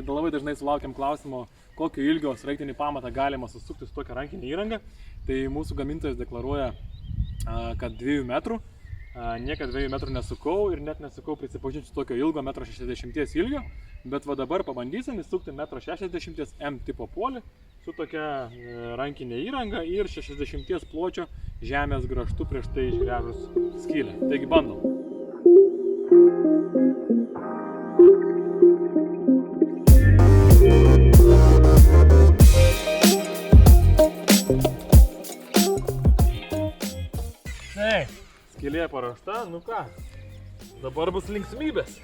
tai labai dažnai sulaukiam klausimo, kokio ilgio sraigtinį pamatą galima susukti su tokia rankinė įranga. Tai mūsų gamintojas deklaruoja, kad 2 metrų. Niekad 2 metrų nesukau ir net nesukau prisipažinti su tokio ilgo 1,60 m ilgio. Bet va dabar pabandysim įsukti 1,60 m tipo polį su tokia rankinė įranga ir 60 pločio žemės grąžtu prieš tai išgręžus skylę. Taigi bandom. Skylė paruošta, nu ką, dabar bus linksmybės.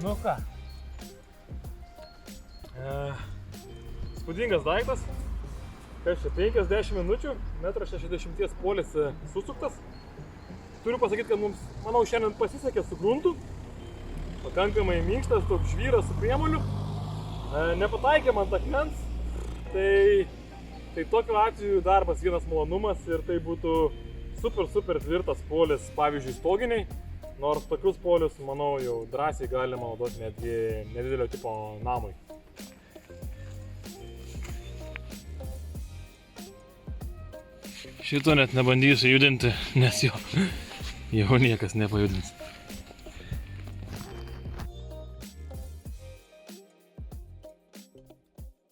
Nu ką, spūdingas daiktas, kas čia 50 minučių, 1,60 m polis susuktas. Turiu pasakyti, kad mums, manau, šiandien pasisekė su gruntu, pakankamai minkštas, toks žvyras su priemoliu, nepataikėm ant akmens, tai tokiu atveju darbas vienas malonumas ir tai būtų super tvirtas polis, pavyzdžiui, stoginiai. Nors tokius polius, manau, jau drąsiai galima naudoti netgi nedidelio tipo namui. Šito net nebandysiu judinti, nes jo niekas nepajudins.